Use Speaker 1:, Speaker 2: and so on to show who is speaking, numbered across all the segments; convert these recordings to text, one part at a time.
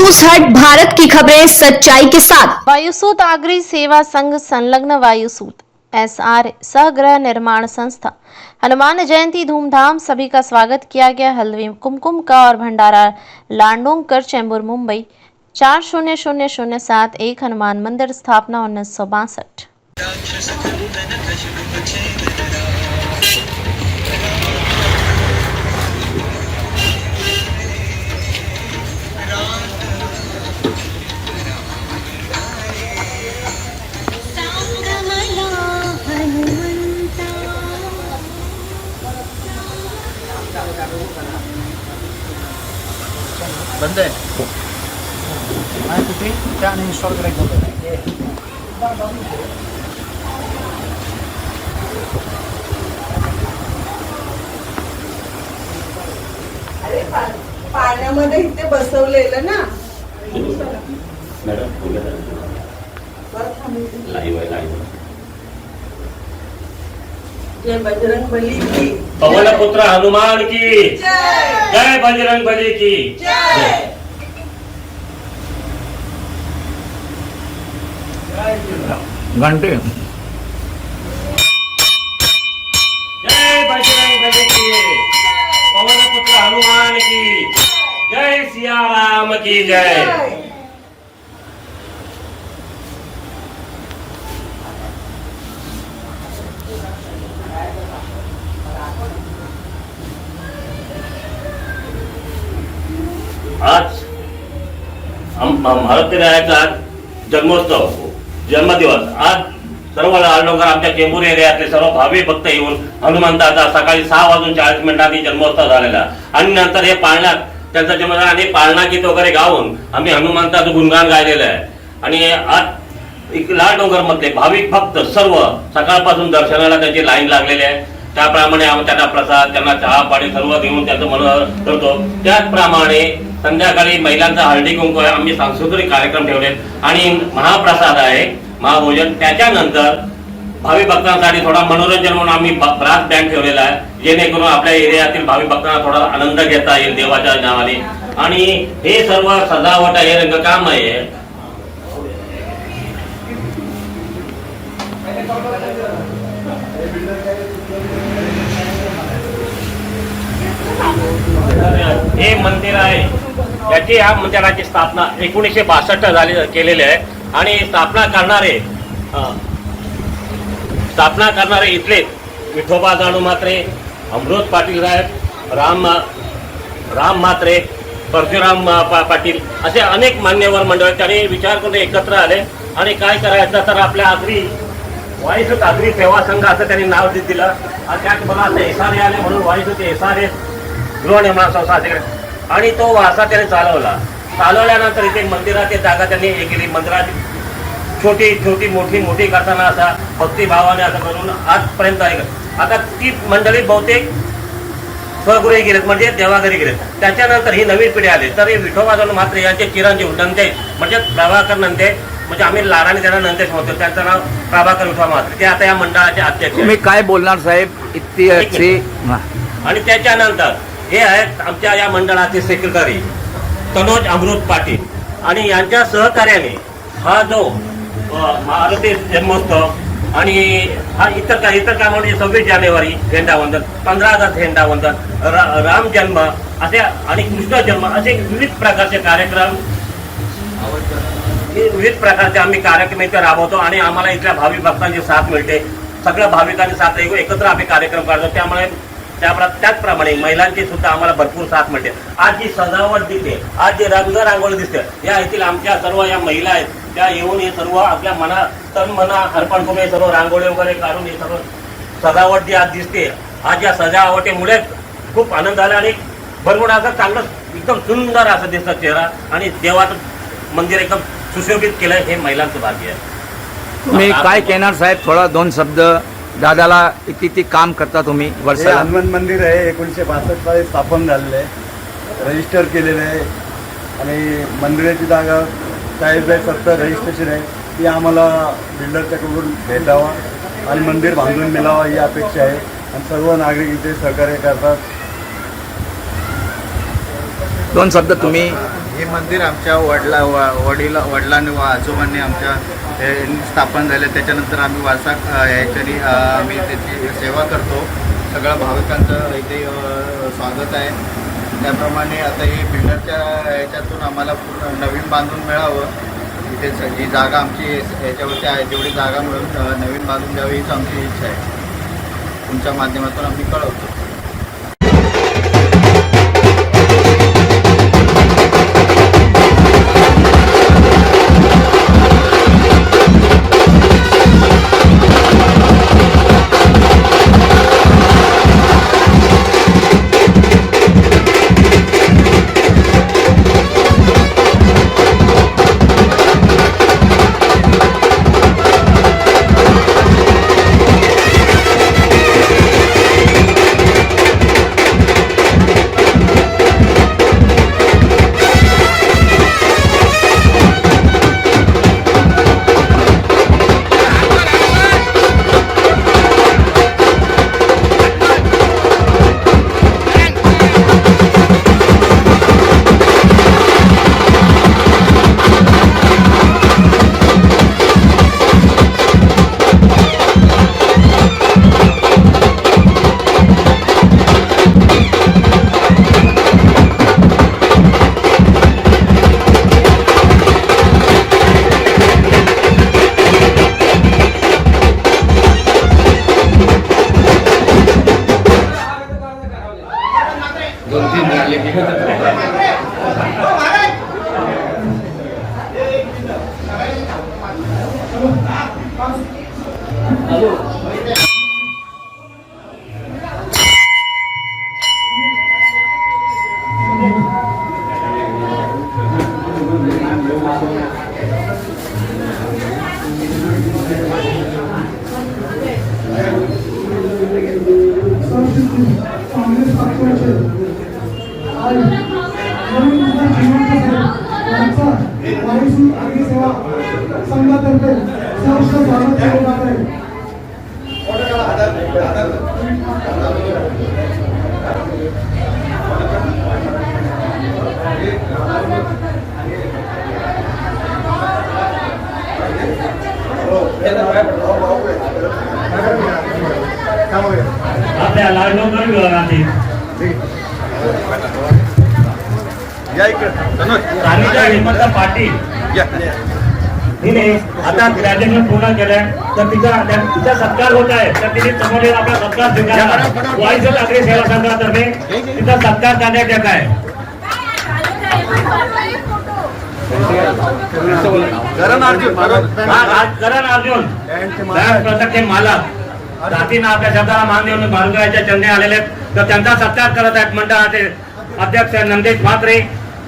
Speaker 1: News हट, भारत की खबरें सच्चाई के साथ।
Speaker 2: वायुसूत आगरी सेवा संघ संलग्न वायुसूत SR सहगृह निर्माण संस्था हनुमान जयंती धूमधाम। सभी का स्वागत किया गया। हल्दी कुमकुम का और भंडारा लांडोंकर चेंबूर मुंबई 400071 हनुमान मंदिर स्थापना 1962।
Speaker 3: बंद आहे आणि कुठे त्या इन्स्टॉल करायचं होतं.
Speaker 4: पाण्यामध्ये इथे बसवलेलं ना
Speaker 5: मॅडम लाईव्ह आहे लाईव्ह.
Speaker 4: जय बजरंग बली की
Speaker 5: पवन पुत्र हनुमान की जय बजरंग बली की जय.
Speaker 3: घंटे
Speaker 5: जय बजरंग बली की पवन पुत्र हनुमान की जय सिया राम की जय. आज भारत विनायकाचा जन्मोत्सव जन्मदिवस. आज सर्व लालडोंगर आमच्या चेंबूर एरियातले सर्व भावी भक्त येऊन हनुमंताचा सकाळी 6:40 जन्मोत्सव झालेला आणि नंतर हे पाळण्यात त्यांचा जन्म झाला आणि पाळणा गीत वगैरे गाऊन आम्ही हनुमंताचं गुणगान गायलेलं आहे. आणि आज लालडोंगर मधले भाविक भक्त सर्व सकाळपासून दर्शनाला त्यांची लाईन लागलेली आहे. त्याप्रमाणे आम्ही त्यांना प्रसाद, त्यांना चहा पाणी सर्व देऊन त्यांचं मन करतो. त्याचप्रमाणे संध्याकाळी महिलांचा हळदी कुंकू आहे. आम्ही सांस्कृतिक कार्यक्रम ठेवले आणि महाप्रसाद आहे, महाभोजन. त्याच्यानंतर भावी भक्तांसाठी थोडा मनोरंजन म्हणून आम्ही ब्रास बँड ठेवलेला आहे, जेणेकरून आपल्या एरियातील भावी भक्तांना थोडा आनंद घेता येईल देवाच्या नावाने. आणि हे सर्व सजावट आहे, रंगकाम आहे. हे मंदिर आहे, याची या मंदिराची स्थापना 1962 झाली केलेली आहे. आणि स्थापना करणारे इथले विठोबा जाणू म्हात्रे, अमृत पाटील साहेब, राम म्हात्रे, परशुराम पाटील असे अनेक मान्यवर मंडळ त्यांनी विचार करून एकत्र आले. आणि काय करायचं तर आपल्या आगरी वायुसूत आगरी सेवा संघ असं त्यांनी नाव दिलं. आणि त्यात मला असं SRA आले म्हणून वायुसूत SRA गृहनिर्माण संस्था असे. आणि तो वारसा त्याने चालवल्यानंतर इथे मंदिराची जागा त्यांनी हे केली. मंदिराची छोटी मोठी करताना असा भक्तिभावाने असं करून आजपर्यंत आहे. आता ती मंडळी बहुतेक स्वगृही गेलेत, म्हणजे देवाघरी गेलेत. त्याच्यानंतर ही नवीन पिढी आली. तर हे विठोबा जाणू म्हात्रे यांचे चिरंजीव नंदे म्हणजे प्रभाकर नंदे, म्हणजे आम्ही लाडाने त्यांना नंदेश म्हणतो, त्यांचं नाव प्रभाकर विठोबा म्हात्रे. ते आता या मंडळाचे अध्यक्ष.
Speaker 3: तुम्ही काय बोलणार साहेब इतकी.
Speaker 5: आणि त्याच्यानंतर हे आहेत आमच्या या मंडळाचे सेक्रेटरी तनोज अमृत पाटील. आणि यांच्या सहकार्याने हा जो मारुती जन्मोत्सव आणि हा इतर काय म्हणजे 26 जानेवारी झेंडावंदन, 15 ऑगस्ट झेंडावंदन, राम जन्म असे आणि कृष्ण जन्म असे विविध प्रकारचे आम्ही कार्यक्रम इथे राबवतो. आणि आम्हाला इथल्या भावी भक्तांची साथ मिळते. सगळ्या भाविकांची साथ एकत्र आम्ही कार्यक्रम करतो. त्यामुळे त्याचप्रमाणे महिलांची सुद्धा आम्हाला भरपूर साथ मिळते. आज जी सजावट दिसते, आज जी रंगरांगोळी दिसते, या येथील आमच्या सर्व या महिला आहेत त्या येऊन हे सर्व आपल्या मना अर्पण करून हे सर्व रांगोळी वगैरे काढून हे सर्व सजावट जी आज दिसते, आज या सजावटीमुळे खूप आनंद आला. आणि भरपूर असं चांगलं एकदम सुंदर असं दिसतं चेहरा. आणि देवाचं मंदिर एकदम सुशोभित केलं. हे महिलांचं भाग्य आहे.
Speaker 3: तुम्ही काय कहणार साहेब, थोडा 2 शब्द. दादाला किती काम करता तुम्ही वर्षाला?
Speaker 6: हनुमान मंदिर आहे 1962 साली स्थापन झालेलं आहे, रजिस्टर केलेलं आहे. आणि मंदिराची जागा 40/70 रजिस्ट्रेशन आहे. ती आम्हाला बिल्डरच्याकडून भेटावा आणि मंदिर बांधून मिळावा ही अपेक्षा आहे. आणि सर्व नागरिक इथे सहकार्य करतात.
Speaker 3: दोन शब्द तुम्ही.
Speaker 7: हे मंदिर आमच्या वडिलांनी व आजोबांनी आमच्या स्थापन झाले. त्याच्यानंतर आम्ही वारसा ह्याच्यानी आम्ही त्याची सेवा करतो. सगळ्या भाविकांचं इथे स्वागत आहे. त्याप्रमाणे आता हे बिल्डरच्या ह्याच्यातून आम्हाला पूर्ण नवीन बांधून मिळावं. इथे जी जागा आमची याच्यावरती आहे तेवढी जागा मिळून नवीन बांधून द्यावी हीच आमची इच्छा आहे. तुमच्या माध्यमातून आम्ही कळवतो.
Speaker 5: आपल्या लाडोकर हेमंत पाटील तिने आता ग्रॅज्युएशन पूर्ण केलंय तर तिचा सत्कार होत आहे. तर तिने समोर आपला सत्कार स्वीकारला. वाईस नागरी सेवा संघातर्फे तिचा सत्कार करण्यात येत आहे. करण अर्जुन प्रत्यक्ष मालक जातीनं आपल्या शब्दाला मान देऊन भारुकाच्या चरणी आलेले आहेत. तर त्यांचा सत्कार करत आहेत मंडळाचे अध्यक्ष नंदेश म्हात्रे.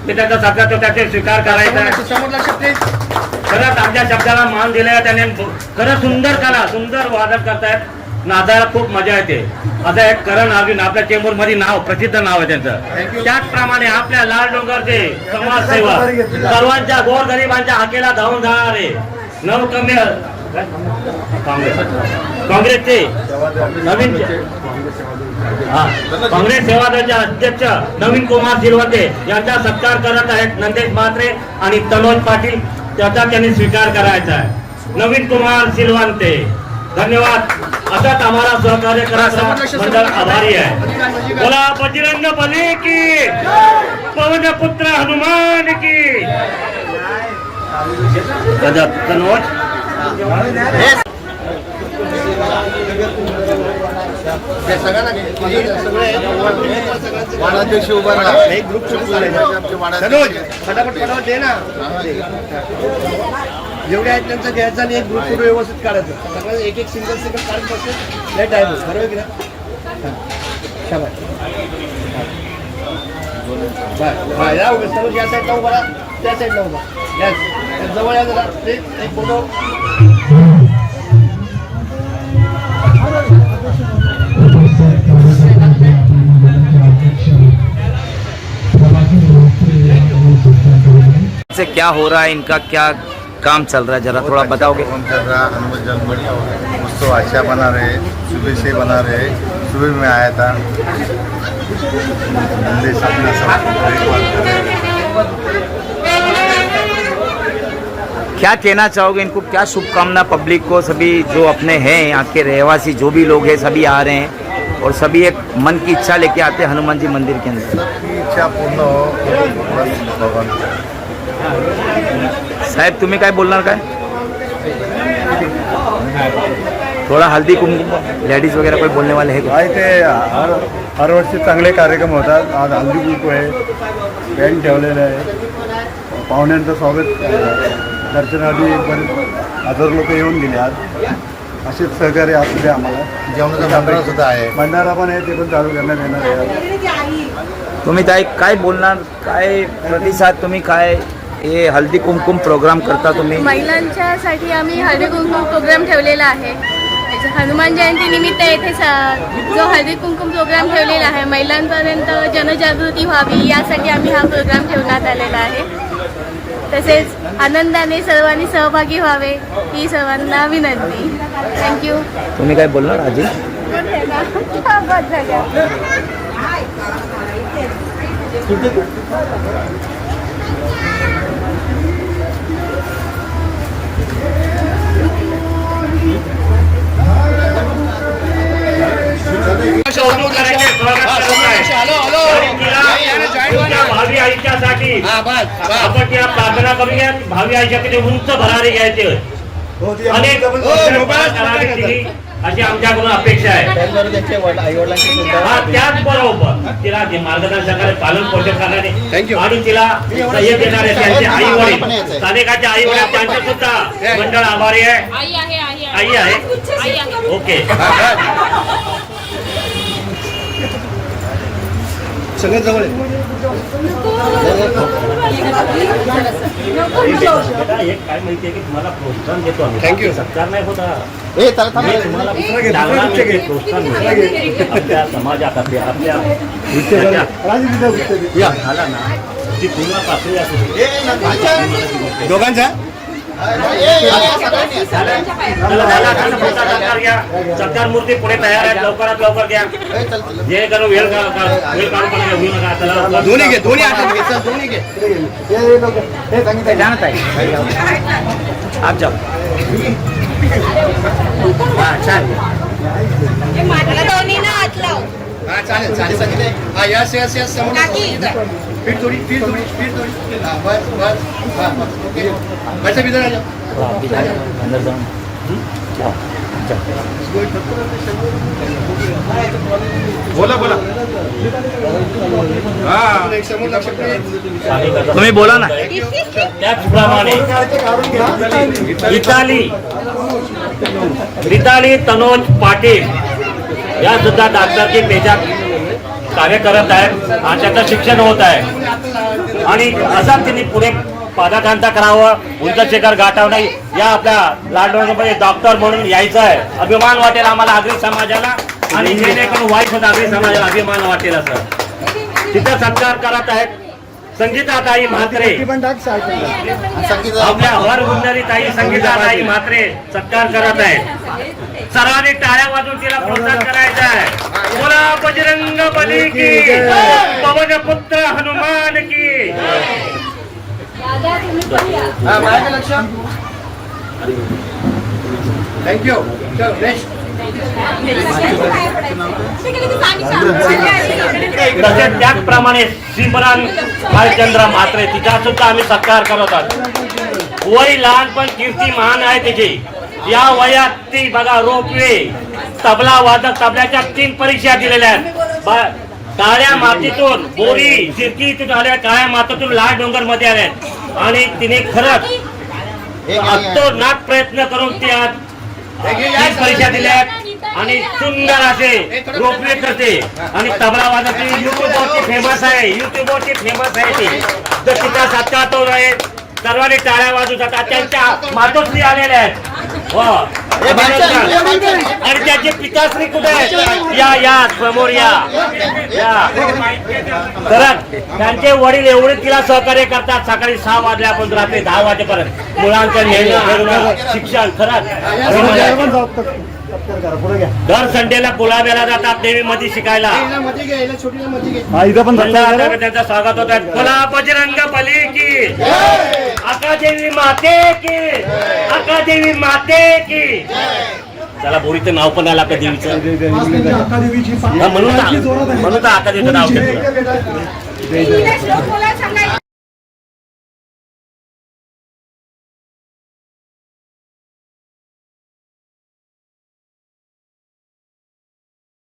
Speaker 5: ते त्यांचा सत्कार तो त्याचे स्वीकार करायचा आहे. खरंच आमच्या शब्दाला मान दिलेला त्याने. खरंच सुंदर कला सुंदर वादन करतायत. नाचायला खूप मजा येते. आता एक करण अर्जुन आपल्या चेंबूर मध्ये नाव प्रसिद्ध नाव आहे त्यांचं. त्याचप्रमाणे आपल्या लाल डोंगरचे समाजसेवक सर्वांच्या गोरगरिबांच्या हाकेला धावून जाणारे नवकमी काँग्रेसचे नवीन काँग्रेस सेवा दलाचे अध्यक्ष नवीन कुमार सिलवते यांचा सत्कार करत आहेत नंदेश म्हात्रे आणि तनोज पाटील. त्याचा त्यांनी स्वीकार करायचा आहे. नवीन कुमार सिलवते धन्यवाद. असाच आम्हाला सहकार्य करायचं मंडळ आभारी आहे. बोला बजरंग बली की, पवन पुत्र हनुमान की. तनोज
Speaker 7: वाणाध्यक्ष उभा राहा. एक ग्रुप
Speaker 6: फटाफट दे ना. जेवढे आहेत त्यांचं घ्यायचं आणि एक ग्रुप फोटो व्यवस्थित काढायचं. सगळं एक एक सिंगल काढून बसतो. लेट आहे बरोबर की ना. या सर्व या साईडला उभा राहा, त्या साईडला उभा. यस जवळ या जरा प्लीज एक फोटो.
Speaker 3: से क्या हो रहा है, इनका क्या काम चल रहा है, जरा थोड़ा बताओगे?
Speaker 7: काम चल रहा है. हनुमान जन्म बढ़िया हो गया. उसको अच्छा बना रहे. सुबह से बना रहे. सुबह में आया था. नंदेश अपना सब देखभाल कर रहे.
Speaker 3: क्या कहना चाहोगे इनको, क्या शुभकामना पब्लिक को, सभी जो अपने हैं यहाँ के रहवासी जो भी लोग हैं सभी आ रहे हैं और सभी एक मन की इच्छा लेके आते हैं हनुमान जी मंदिर के अंदर.
Speaker 6: सबकी इच्छा पूर्ण हो बस भगवान.
Speaker 3: साहेब तुम्ही काय बोलणार काय? थोड़ा हल्दी कुमकुम लेडीज वगैरह कोई बोलने वाले हैं?
Speaker 6: काय ते हर वर्षी चांगले कार्यक्रम होतात. आज हल्दी कुंकू आहे, बँड ठेवलेलं आहे, पाहुण्यांचं स्वागत दर्शनाआधी बरेच हजार लोक येऊन गेले. आज असेच सहकार्य असू द्या आम्हाला. जेवणाचा भंडारा सुद्धा आहे, भंडारा पण आहे, ते पण चालू करण्यात येणार आहे.
Speaker 3: तुम्ही ताई काय बोलणार, काय प्रतिसाद, तुम्ही काय हे हल्दी कुमकुम प्रोग्राम करता तुम्ही?
Speaker 8: महिलांच्यासाठी आम्ही हळदी कुंकुम प्रोग्राम ठेवलेला आहे. हनुमान जयंती निमित्त येथे जो हळदी कुंकुम प्रोग्राम ठेवलेला आहे महिलांपर्यंत जनजागृती व्हावी यासाठी आम्ही हा प्रोग्राम ठेवण्यात आलेला आहे. तसेच आनंदाने सर्वांनी सहभागी व्हावे ही सर्वांना विनंती. थँक्यू.
Speaker 3: तुम्ही काय बोलणार आजी?
Speaker 5: भावी आयुष्यासाठी आपण त्या प्रार्थना करूया. भावी आयुष्याकडे उंच भरारी घ्यायचे अनेक करावी दिली अशी आमच्याकडून अपेक्षा आहे. त्याचबरोबर तिला जे मार्गदर्शकाने पालन पोषण करणारे आणि तिला सह्य देणारे त्यांचे आई वडील, स्थानिकाचे आई वडील त्यांचे सुद्धा मंडळ आभारी आहे. आई आहे. ओके.
Speaker 6: सगळ्यात जवळ
Speaker 5: एक काय माहितीये की तुम्हाला प्रोत्साहन देतो आम्ही.
Speaker 6: थँक्यू.
Speaker 5: सत्कार नाही होता, तुम्हाला प्रोत्साहन मिळतं. आपल्या समाजात आपल्या झाला ना ती पूर्ण पातळी असते
Speaker 6: दोघांचा
Speaker 5: सत्कार मूर्ती पुढे तयार आहेत. लवकरात लवकर घ्या जे करू वेळ काढून घेऊ नका.
Speaker 6: दोन्ही घे, दोन्ही हातात दोन्ही घे. हे सांगितलं
Speaker 3: जानत आहे आप जाओ.
Speaker 6: हा चालेल चालेल सांगितलं. हा यस यस यस फिर थोडी फिर थोडी फिर थोडी. हा बस बस बस बस भीतर आ जाओ.
Speaker 3: अंदर जाऊन
Speaker 6: बोला बोला.
Speaker 3: तुम्ही बोला ना.
Speaker 5: त्याचप्रमाणे रिताली तनोज पाटील या सुद्धा डॉक्टरची पेशात कार्य करत आहेत आणि त्याचं शिक्षण होत आहे आणि असा त्यांनी पुढे पदाकांता करावं, उंच शिखर गाठावं नाही. या आपल्या लाडोमध्ये डॉक्टर म्हणून यायचं आहे. अभिमान वाटेल आम्हाला आगरी समाजाला आणि जेणेकरून वाईट होत आगरी समाजाला अभिमान वाटेल असं तिथं सत्कार करत आहेत. संगीताताई म्हात्रे आपल्या वर गुंजरी ताई संगीताताई म्हात्रे सत्कार करत आहेत. सर्वांनी टाळ्या वाजून तिला प्रोत्साहन करायचं आहे. बोला बजरंग बली की, पवन पुत्र हनुमान की.
Speaker 6: थँक्यू. चलो नेक्स्ट.
Speaker 5: तसेच त्याचप्रमाणे सिमरन भालचंद्र म्हात्रे तिचा सुद्धा आम्ही सत्कार करत आहोत. वय लहान पण कीर्ती महान आहे तिची. या वयात ती बघा रोपवे, तबला वादक, तबल्याच्या 3 परीक्षा दिलेल्या आहेत. काळ्या मातीतून बोरी सिरकी इथून आल्या, काळ्या मातीतून लाल डोंगर मध्ये आल्या आणि तिने खरंच अतोनात प्रयत्न करून ती आज 3 परीक्षा दिल्या आणि सुंदर असे रोपवे करते आणि तबला वाजवते. युट्यूबवरती फेमस आहे, युट्यूबवरती फेमस आहे ती. तर तिचा सत्कार तो आहे. सर्वांनी टाळ्या वाजवू जातात. त्यांच्या मातोश्री आलेल्या आहेत. हो आणि त्याचे पिताश्री कुठे आहेत? या समोर या. तर त्यांचे वडील एवढे तिला सहकार्य करतात. सकाळी 6 वाजल्यापासून रात्री 10 वाजेपर्यंत मुलांचं नेणं शिक्षण. खरंच दर संडेला गुलाब्याला जातात देवी मध्ये शिकायला. त्यांचं स्वागत होत आहे. बोला बजरंग बली की. आकाश देवी माते की, अक्का देवी माते की. त्याला बोरीचं नाव पण आलं आपल्या देवीचं. हा, म्हणून तर आका देवीचं नाव घेतलं.